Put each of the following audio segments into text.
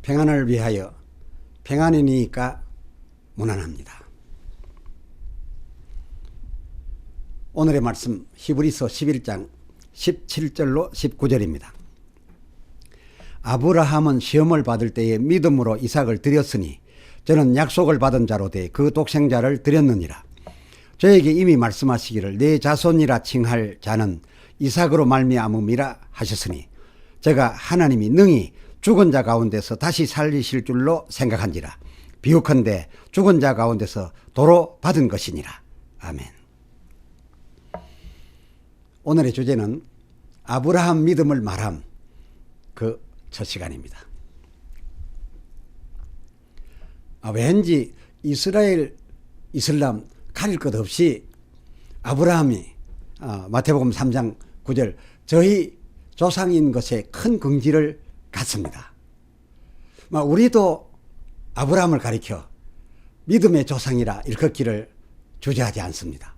평안을 위하여 평안이니까 무난합니다. 오늘의 말씀 히브리서 11장 17절로 19절입니다. 아브라함은 시험을 받을 때에 믿음으로 이삭을 드렸으니 저는 약속을 받은 자로 돼 그 독생자를 드렸느니라. 저에게 이미 말씀하시기를 내 자손이라 칭할 자는 이삭으로 말미암음이라 하셨으니 제가 하나님이 능히 죽은 자 가운데서 다시 살리실 줄로 생각한지라. 비유컨대 죽은 자 가운데서 도로 받은 것이니라. 아멘. 오늘의 주제는 아브라함 믿음을 말함 그 첫 시간입니다. 왠지 이스라엘, 이슬람 가릴 것 없이 아브라함이 마태복음 3장 9절 저희 조상인 것에 큰 긍지를 갖습니다. 우리도 아브라함을 가리켜 믿음의 조상이라 일컫기를 주저하지 않습니다.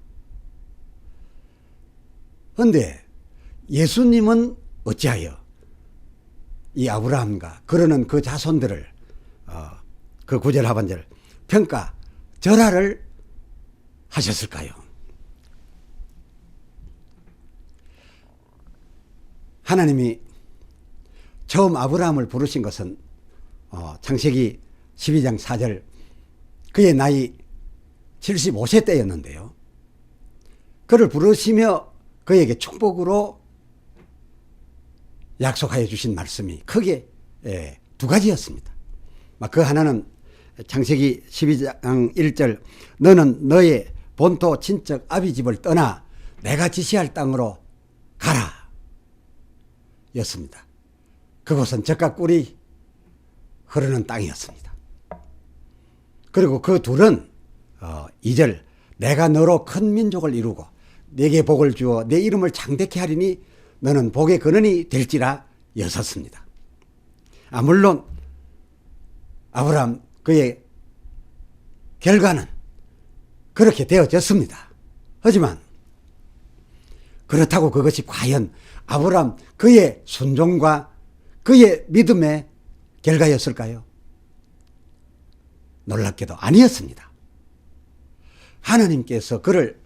그런데 예수님은 어찌하여 이 아브라함과 그러는 그 자손들을 그 9절 하반절 평가 절하를 하셨을까요? 하나님이 처음 아브라함을 부르신 것은 창세기 12장 4절 그의 나이 75세 때였는데요. 그를 부르시며 그에게 축복으로 약속하여 주신 말씀이 크게 두 가지였습니다. 그 하나는 창세기 12장 1절 너는 너의 본토 친척 아비 집을 떠나 내가 지시할 땅으로 가라 였습니다. 그곳은 젖과 꿀이 흐르는 땅이었습니다. 그리고 그 둘은 2절 내가 너로 큰 민족을 이루고 내게 복을 주어 내 이름을 장대케 하리니 너는 복의 근원이 될지라 였었습니다. 물론 아브라함 그의 결과는 그렇게 되어졌습니다. 하지만 그렇다고 그것이 과연 아브라함 그의 순종과 그의 믿음의 결과였을까요? 놀랍게도 아니었습니다. 하나님께서 그를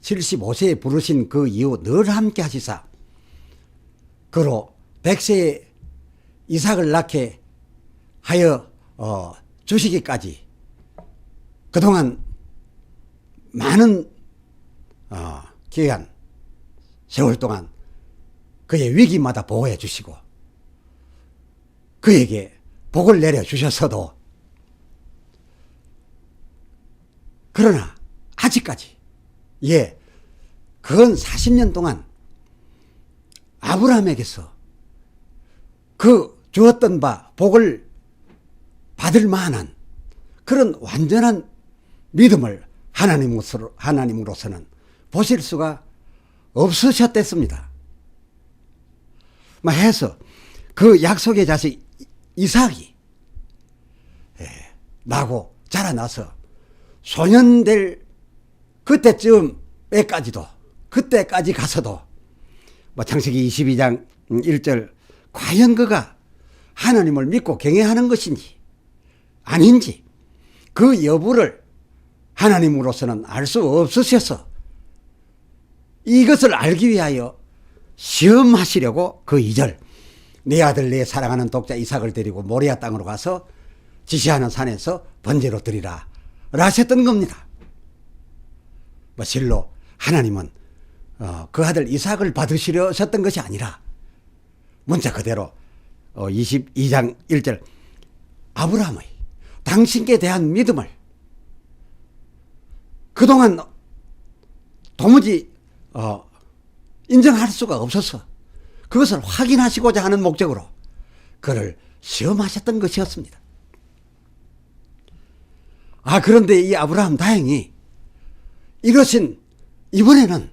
75세에 부르신 그 이후 늘 함께 하시사 그로 100세에 이삭을 낳게 하여 주시기까지 그동안 많은 기간 세월 동안 그의 위기마다 보호해 주시고 그에게 복을 내려 주셨어도 그러나 아직까지 근 40년 동안 아브라함에게서 그 주었던 바 복을 받을 만한 그런 완전한 믿음을 하나님으로서는 보실 수가 없으셨댔습니다. 해서 그 약속의 자식 이삭이 나고 자라나서 소년 될 그때까지 가서도 창세기 22장 1절 과연 그가 하나님을 믿고 경외하는 것인지 아닌지 그 여부를 하나님으로서는 알 수 없으셔서 이것을 알기 위하여 시험하시려고 그 2절 내 아들 내 사랑하는 독자 이삭을 데리고 모리아 땅으로 가서 지시하는 산에서 번제로 드리라 하셨던 겁니다. 실로 하나님은 그 아들 이삭을 받으시려셨던 것이 아니라 문자 그대로 22장 1절 아브라함의 당신께 대한 믿음을 그동안 도무지 인정할 수가 없어서 그것을 확인하시고자 하는 목적으로 그를 시험하셨던 것이었습니다. 그런데 이 아브라함 다행히 이것은 이번에는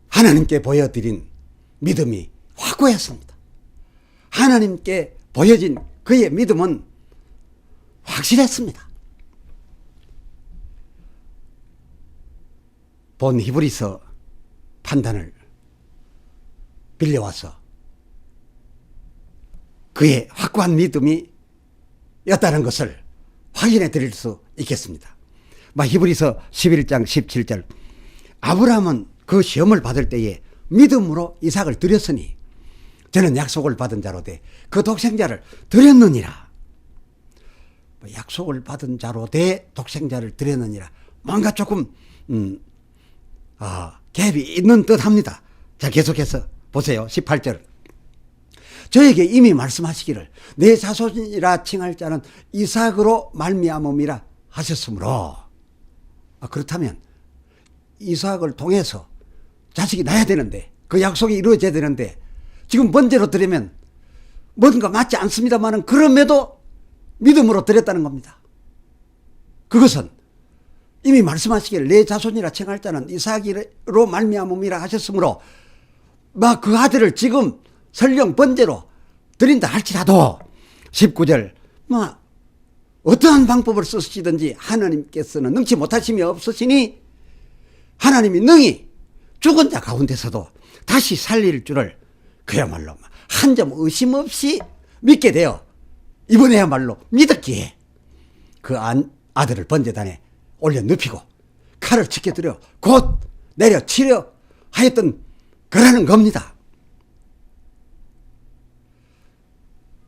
하나님께 보여드린 믿음이 확고했습니다. 하나님께 보여진 그의 믿음은 확실했습니다. 본 히브리서 판단을 빌려와서 그의 확고한 믿음이 였다는 것을 확인해 드릴 수 있겠습니다. 히브리서 11장 17절 아브라함은 그 시험을 받을 때에 믿음으로 이삭을 드렸으니 저는 약속을 받은 자로 돼 그 독생자를 드렸느니라. 약속을 받은 자로 돼 독생자를 드렸느니라. 뭔가 조금 갭이 있는 듯 합니다. 자, 계속해서 보세요. 18절 저에게 이미 말씀하시기를 내 자손이라 칭할 자는 이삭으로 말미암음이라 하셨으므로 그렇다면 이삭을 통해서 자식이 나야 되는데 그 약속이 이루어져야 되는데 지금 번제로 드리면 뭔가 맞지 않습니다만은 그럼에도 믿음으로 드렸다는 겁니다. 그것은 이미 말씀하시기를 내 자손이라 칭할 자는 이삭으로 말미암음이라 하셨으므로 그 아들을 지금 설령 번제로 드린다 할지라도 19절 어떠한 방법을 쓰시든지 하나님께서는 능치 못하심이 없으시니 하나님이 능히 죽은 자 가운데서도 다시 살릴 줄을 그야말로 한 점 의심 없이 믿게 되어 이번에야말로 믿었기에 그 아들을 번제단에 올려 눕히고 칼을 지켜드려 곧 내려치려 하였던 거라는 겁니다.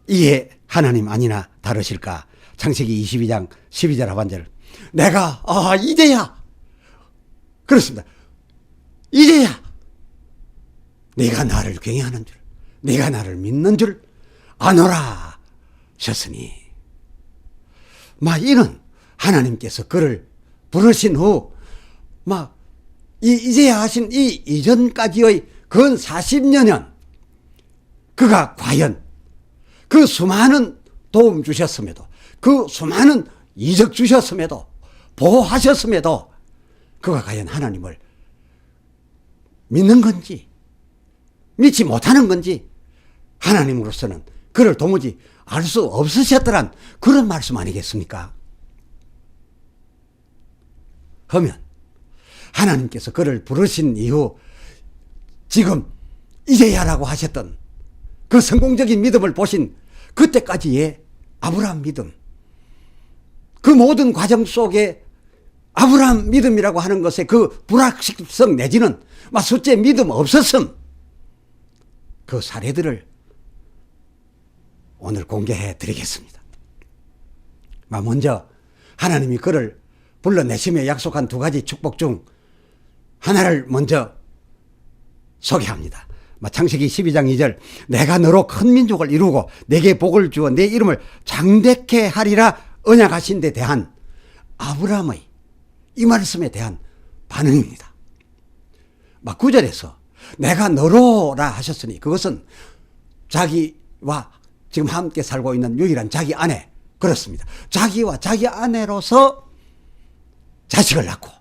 이에 하나님 아니나 다르실까? 창세기 22장 12절 하반절 내가 이제야 그렇습니다. 이제야 네가 나를 경외하는 줄 네가 나를 믿는 줄 아노라 하셨으니 이는 하나님께서 그를 부르신 후 이제야 하신 이 이전까지의 근 40여년 그가 과연 그 수많은 도움 주셨음에도 그 수많은 이적 주셨음에도 보호하셨음에도 그가 과연 하나님을 믿는 건지 믿지 못하는 건지 하나님으로서는 그를 도무지 알 수 없으셨더란 그런 말씀 아니겠습니까? 하면 하나님께서 그를 부르신 이후 지금 이제야라고 하셨던 그 성공적인 믿음을 보신 그때까지의 아브라함 믿음, 그 모든 과정 속에 아브라함 믿음이라고 하는 것의 그 불확실성 내지는 숫제 믿음 없었음, 그 사례들을 오늘 공개해 드리겠습니다. 먼저 하나님이 그를 불러내시며 약속한 두 가지 축복 중 하나를 먼저 소개합니다. 창세기 12장 2절 내가 너로 큰 민족을 이루고 내게 복을 주어 내 이름을 장대케 하리라 언약하신 데 대한 아브라함의 이 말씀에 대한 반응입니다. 9절에서 내가 너로라 하셨으니 그것은 자기와 지금 함께 살고 있는 유일한 자기 아내, 그렇습니다. 자기와 자기 아내로서 자식을 낳고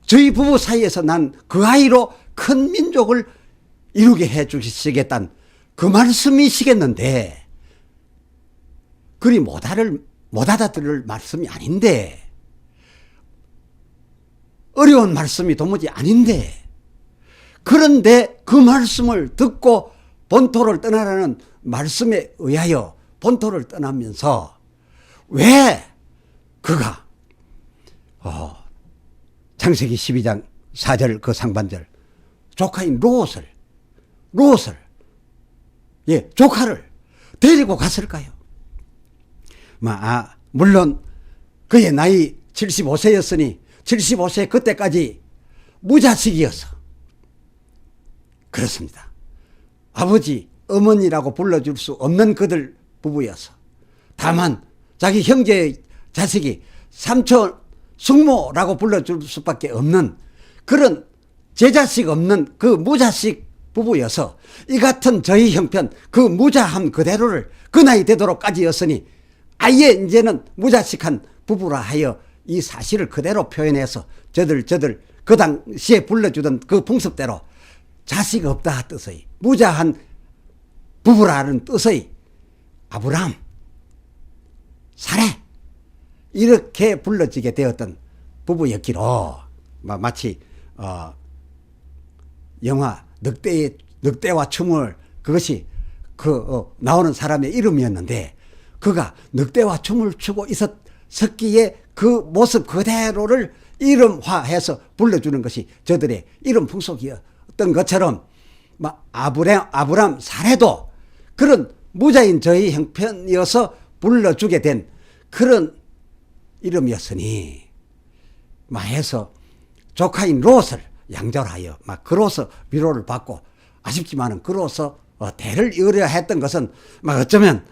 저희 부부 사이에서 난 그 아이로 큰 민족을 이루게 해 주시겠다는 그 말씀이시겠는데 그리 못 알아들을 말씀이 아닌데, 어려운 말씀이 도무지 아닌데, 그런데 그 말씀을 듣고 본토를 떠나라는 말씀에 의하여 본토를 떠나면서 왜 그가 창세기 12장 4절 그 상반절 조카인 롯을 조카를 데리고 갔을까요? 물론 그의 나이 75세였으니 75세 그때까지 무자식이어서 그렇습니다. 아버지, 어머니라고 불러줄 수 없는 그들 부부여서 다만 자기 형제의 자식이 삼촌, 숙모라고 불러줄 수밖에 없는 그런 제자식 없는 그 무자식 부부여서 이 같은 저희 형편 그 무자함 그대로를 그 나이 되도록까지였으니 아예 이제는 무자식한 부부라 하여 이 사실을 그대로 표현해서 저들 그 당시에 불러주던 그 풍습대로 자식 없다 뜻의 무자한 부부라는 뜻의 아브라함, 사레 이렇게 불러지게 되었던 부부였기로 마치 영화 늑대와 춤을 그것이 나오는 사람의 이름이었는데 그가 늑대와 춤을 추고 있었기에 그 모습 그대로를 이름화해서 불러주는 것이 저들의 이름 풍속이었던 것처럼 아브람 사례도 그런 무자인 저희 형편이어서 불러주게 된 그런 이름이었으니 해서 조카인 롯을 양절하여 그로서 위로를 받고 아쉽지만은 그로서 대를 이으려 했던 것은 어쩌면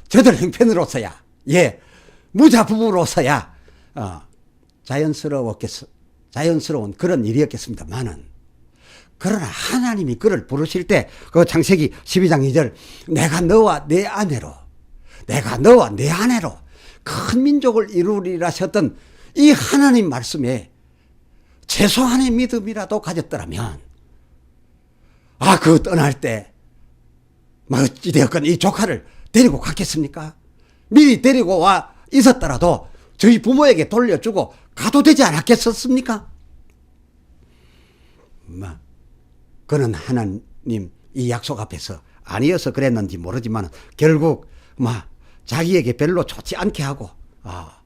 저들 형편으로서야 무자 부부로서야 자연스러운 그런 일이었겠습니다만은 그러나 하나님이 그를 부르실 때 그 창세기 12장 2절 내가 너와 내 아내로 큰 민족을 이루리라 하셨던 이 하나님 말씀에 최소한의 믿음이라도 가졌더라면 그 떠날 때 어찌되었건 이 조카를 데리고 갔겠습니까? 미리 데리고 와 있었더라도 저희 부모에게 돌려주고 가도 되지 않았겠었습니까? 그는 하나님 이 약속 앞에서 아니어서 그랬는지 모르지만 결국 자기에게 별로 좋지 않게 하고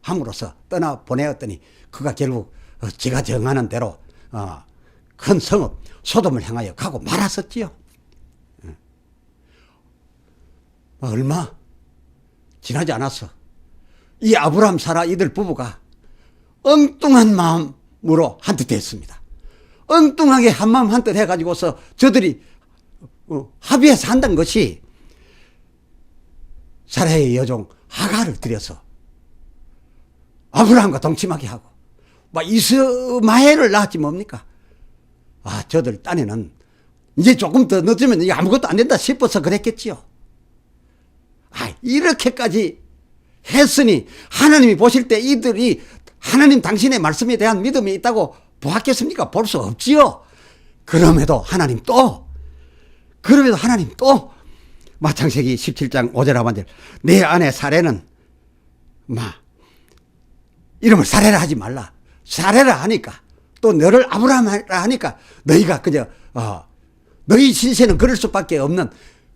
함으로써 떠나보내었더니 그가 결국 지가 정하는 대로 큰 성읍 소돔을 향하여 가고 말았었지요. 얼마 지나지 않았어. 이 아브람 사라 이들 부부가 엉뚱한 마음으로 한뜻 됐습니다. 엉뚱하게 한마음 한뜻 해가지고서 저들이 합의해서 한다는 것이 사라의 여종 하가를 들여서 아브라함과 동침하게 하고 이스마엘을 낳았지 뭡니까? 저들 딴에는 이제 조금 더 늦으면 이게 아무것도 안 된다 싶어서 그랬겠지요. 이렇게까지 했으니 하나님이 보실 때 이들이 하나님 당신의 말씀에 대한 믿음이 있다고 보았겠습니까? 볼 수 없지요. 그럼에도 하나님 또 창세기 17장 5절 하반절 내 아내 사례는 이름을 사례라 하지 말라. 사례라 하니까 또 너를 아브라함이라 하니까 너희가 그저 너희 신세는 그럴 수밖에 없는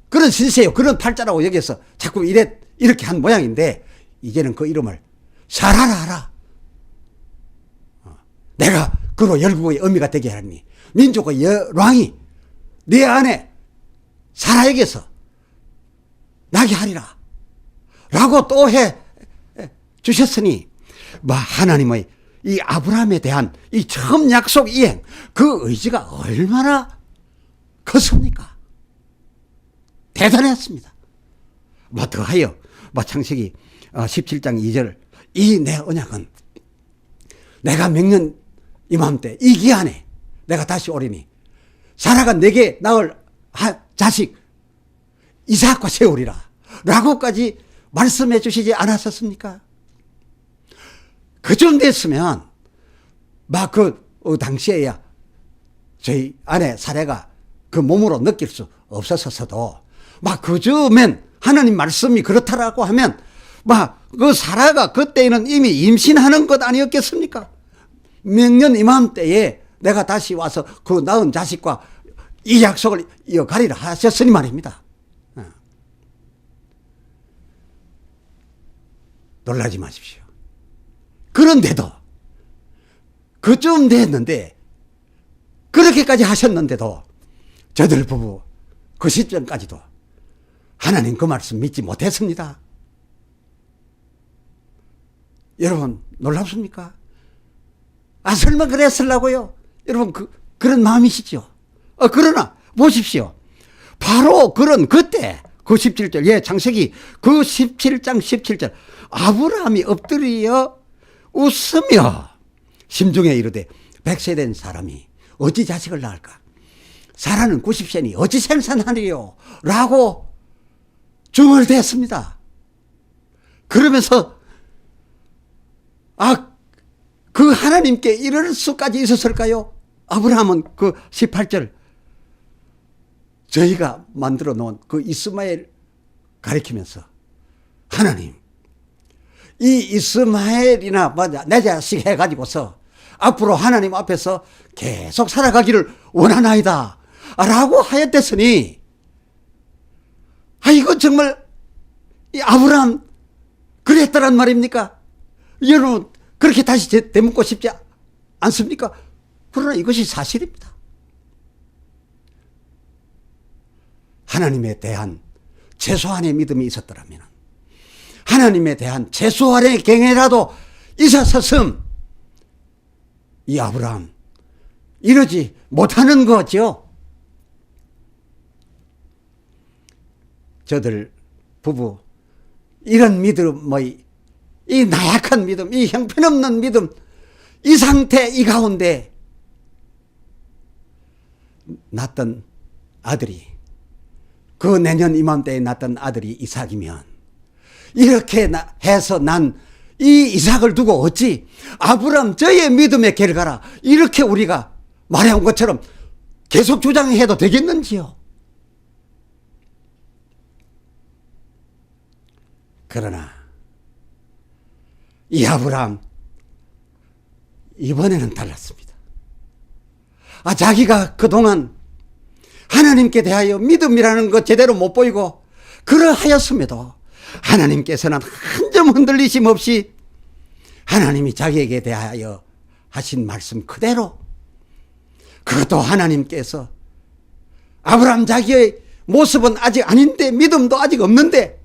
그런 신세요. 그런 팔자라고 여기서 자꾸 이렇게 한 모양인데 이제는 그 이름을 사라라 하라. 내가 그로 열국의 어미가 되게 하니 민족의 왕이 내 아내 사라에게서 나게 하리라 라고 또 해 주셨으니 하나님의 이 아브라함에 대한 이 처음 약속 이행 그 의지가 얼마나 컸습니까? 대단했습니다. 더하여 창세기 17장 2절 이 내 언약은 내가 명년 이맘때 이 기한에 내가 다시 오리니 사라가 내게 낳을 자식 이삭과 세우리라 라고까지 말씀해 주시지 않았었습니까? 그쯤 됐으면 당시에야 저희 아내 사례가 그 몸으로 느낄 수 없었어도 그쯤엔 하나님 말씀이 그렇다라고 하면 그 사라가 그때는 이미 임신하는 것 아니었겠습니까? 명년 이맘때에 내가 다시 와서 그 낳은 자식과 이 약속을 이어가리라 하셨으니 말입니다. 놀라지 마십시오. 그런데도 그쯤 됐는데 그렇게까지 하셨는데도 저들 부부 그 시점까지도 하나님 그 말씀 믿지 못했습니다. 여러분 놀랍습니까? 설마 그랬으려고요? 여러분 그런 마음이시죠? 그러나 보십시오. 바로 그때 그 17절 창세기 그 17장 17절 아브라함이 엎드려 웃으며 심중에 이르되 100세 된 사람이 어찌 자식을 낳을까? 사라는 90세니 어찌 생산하리요? 라고 중얼댔습니다. 그러면서 그 하나님께 이럴 수까지 있었을까요? 아브라함은 그 18절 저희가 만들어 놓은 그 이스마엘 가리키면서 하나님 이 이스마엘이나 내 자식 해가지고서 앞으로 하나님 앞에서 계속 살아가기를 원하나이다 라고 하였댔으니 정말 이 아브라함 그랬더란 말입니까? 여러분 그렇게 다시 되묻고 싶지 않습니까? 그러나 이것이 사실입니다. 하나님에 대한 최소한의 믿음이 있었더라면, 하나님에 대한 최소한의 경외라도 있었었음 이 아브라함 이러지 못하는 거죠. 저들 부부 이런 믿음의 이 나약한 믿음, 이 형편없는 믿음, 이 상태, 이 가운데 낳던 아들이, 그 내년 이맘때에 낳던 아들이 이삭이면, 이렇게 해서 난 이 이삭을 두고 어찌 아브라함 저의 믿음의 결과라 이렇게 우리가 말해온 것처럼 계속 주장해도 되겠는지요? 그러나 이 아브라함 이번에는 달랐습니다. 자기가 그동안 하나님께 대하여 믿음이라는 것 제대로 못 보이고 그러하였음에도 하나님께서는 한 점 흔들리심 없이 하나님이 자기에게 대하여 하신 말씀 그대로, 그것도 하나님께서 아브라함 자기의 모습은 아직 아닌데, 믿음도 아직 없는데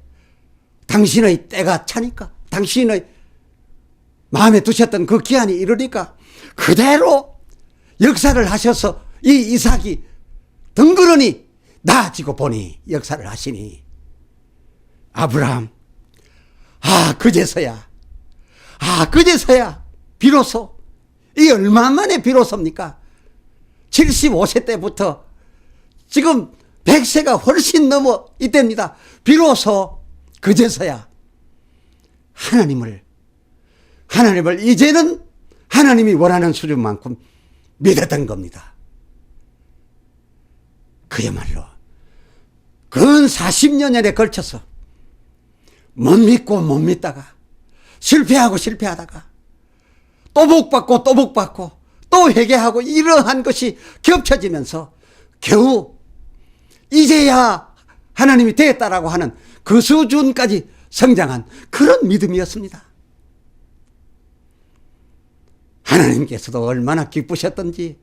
당신의 때가 차니까, 당신의 마음에 두셨던 그 기한이 이르니까 그대로 역사를 하셔서 이 이삭이 덩그러니 나아지고 보니 역사를 하시니, 아브라함 그제서야 비로소, 이 얼마 만에 비로소입니까? 75세 때부터 지금 100세가 훨씬 넘어 이때입니다. 비로소 그제서야 하나님을 이제는 하나님이 원하는 수준만큼 믿었던 겁니다. 그야말로 근 40년에 걸쳐서 못 믿고 못 믿다가 실패하다가 또 복받고 또 회개하고 이러한 것이 겹쳐지면서 겨우 이제야 하나님이 되었다라고 하는 그 수준까지 성장한 그런 믿음이었습니다. 하나님께서도 얼마나 기쁘셨던지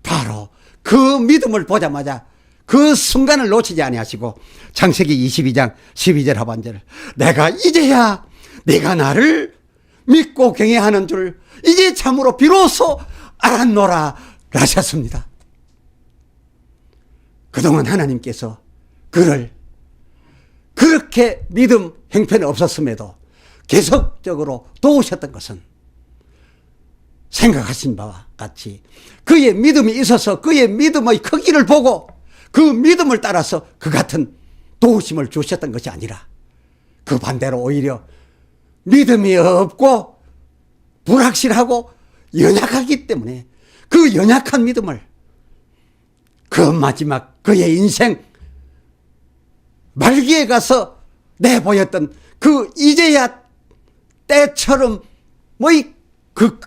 바로 그 믿음을 보자마자 그 순간을 놓치지 아니하시고 창세기 22장 12절 하반절, 내가 이제야 네가 나를 믿고 경외하는 줄 이제 참으로 비로소 알았노라 하셨습니다. 그동안 하나님께서 그를 그렇게 믿음 형편이 없었음에도 계속적으로 도우셨던 것은 생각하신 바와 같이 그의 믿음이 있어서 그의 믿음의 크기를 보고 그 믿음을 따라서 그 같은 도우심을 주셨던 것이 아니라, 그 반대로 오히려 믿음이 없고 불확실하고 연약하기 때문에 그 연약한 믿음을 그 마지막 그의 인생 말기에 가서 내보였던 그 이제야 때처럼 그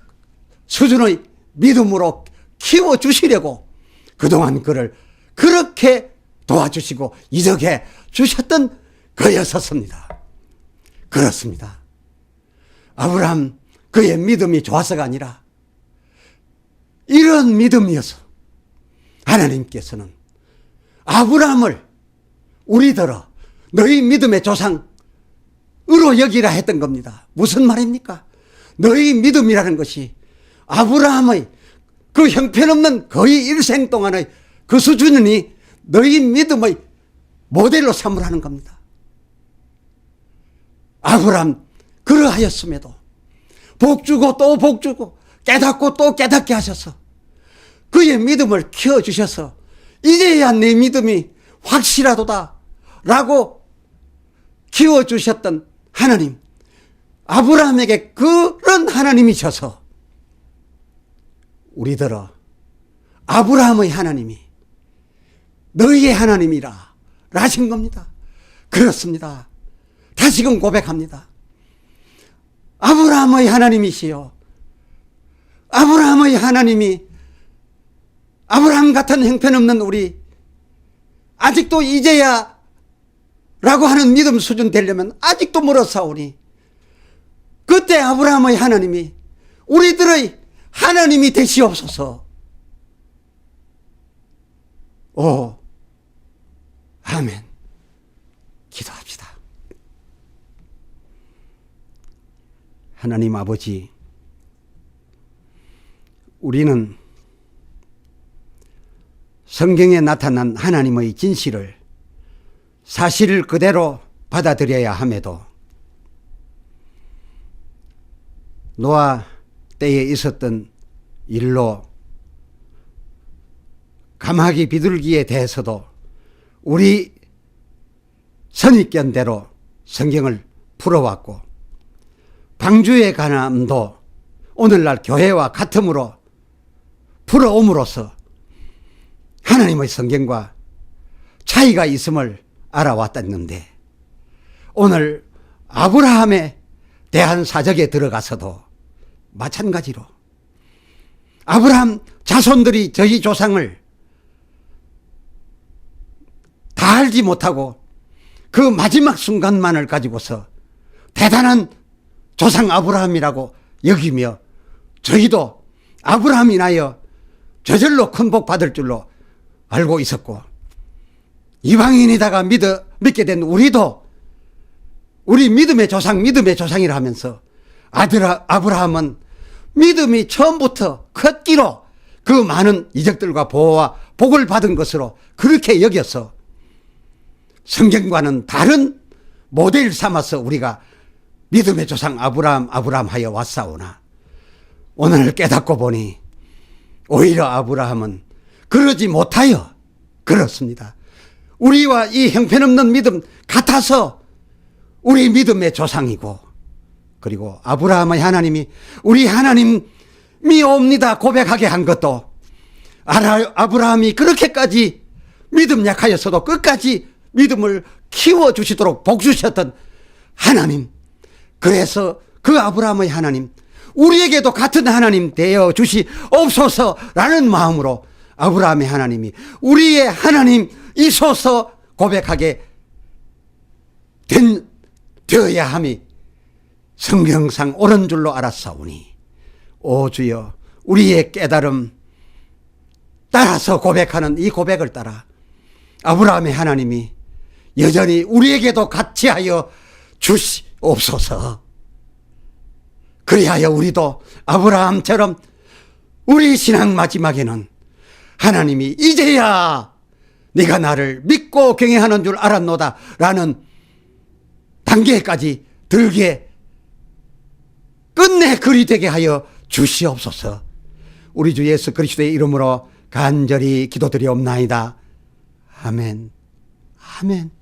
수준의 믿음으로 키워주시려고 그동안 그를 그렇게 도와주시고 이적해 주셨던 그였었습니다. 그렇습니다. 아브라함 그의 믿음이 좋아서가 아니라 이런 믿음이어서 하나님께서는 아브라함을 우리더러 너희 믿음의 조상으로 여기라 했던 겁니다. 무슨 말입니까? 너희 믿음이라는 것이 아브라함의 그 형편없는 거의 일생 동안의 그 수준이 너희 믿음의 모델로 삼으라는 겁니다. 아브라함 그러하였음에도 복주고 또 복주고 깨닫고 또 깨닫게 하셔서 그의 믿음을 키워주셔서 이제야 내 믿음이 확실하도다 라고 키워주셨던 하나님, 아브라함에게 그런 하나님이셔서 우리들어 아브라함의 하나님이 너희의 하나님이라 하신 겁니다. 그렇습니다. 다시금 고백합니다. 아브라함의 하나님이시여, 아브라함의 하나님이 아브라함 같은 형편없는 우리, 아직도 이제야 라고 하는 믿음 수준 되려면 아직도 멀었사오니 그때 아브라함의 하나님이 우리들의 하나님이 되시옵소서. 오, 아멘. 기도합시다. 하나님 아버지, 우리는 성경에 나타난 하나님의 진실을 사실 그대로 받아들여야 함에도 노아 때에 있었던 일로 가마귀 비둘기에 대해서도 우리 선입견대로 성경을 풀어왔고 방주의 간암도 오늘날 교회와 같음으로 풀어옴으로써 하나님의 성경과 차이가 있음을 알아왔었는데 오늘 아브라함에 대한 사적에 들어가서도 마찬가지로 아브라함 자손들이 저희 조상을 다 알지 못하고 그 마지막 순간만을 가지고서 대단한 조상 아브라함이라고 여기며 저희도 아브라함이 나여 저절로 큰 복 받을 줄로 알고 있었고 이방인이다가 믿게 된 우리도 우리 믿음의 조상이라 하면서 아브라함은 믿음이 처음부터 컸기로 그 많은 이적들과 보호와 복을 받은 것으로 그렇게 여겨서 성경과는 다른 모델 삼아서 우리가 믿음의 조상 아브라함 하여 왔사오나 오늘 깨닫고 보니 오히려 아브라함은 그러지 못하여 그렇습니다. 우리와 이 형편없는 믿음 같아서 우리 믿음의 조상이고 그리고 아브라함의 하나님이 우리 하나님이 옵니다 고백하게 한 것도 아브라함이 그렇게까지 믿음 약하였어도 끝까지 믿음을 키워주시도록 복주셨던 하나님, 그래서 그 아브라함의 하나님 우리에게도 같은 하나님 되어 주시옵소서라는 마음으로 아브라함의 하나님이 우리의 하나님이소서 고백하게 되어야 함이 성경상 옳은 줄로 알았사오니 오 주여 우리의 깨달음 따라서 고백하는 이 고백을 따라 아브라함의 하나님이 여전히 우리에게도 같이 하여 주시옵소서. 그리하여 우리도 아브라함처럼 우리 신앙 마지막에는 하나님이 이제야 네가 나를 믿고 경외하는 줄 알았노다 라는 단계까지 들게 끝내 그리 되게 하여 주시옵소서. 우리 주 예수 그리스도의 이름으로 간절히 기도드리옵나이다. 아멘. 아멘.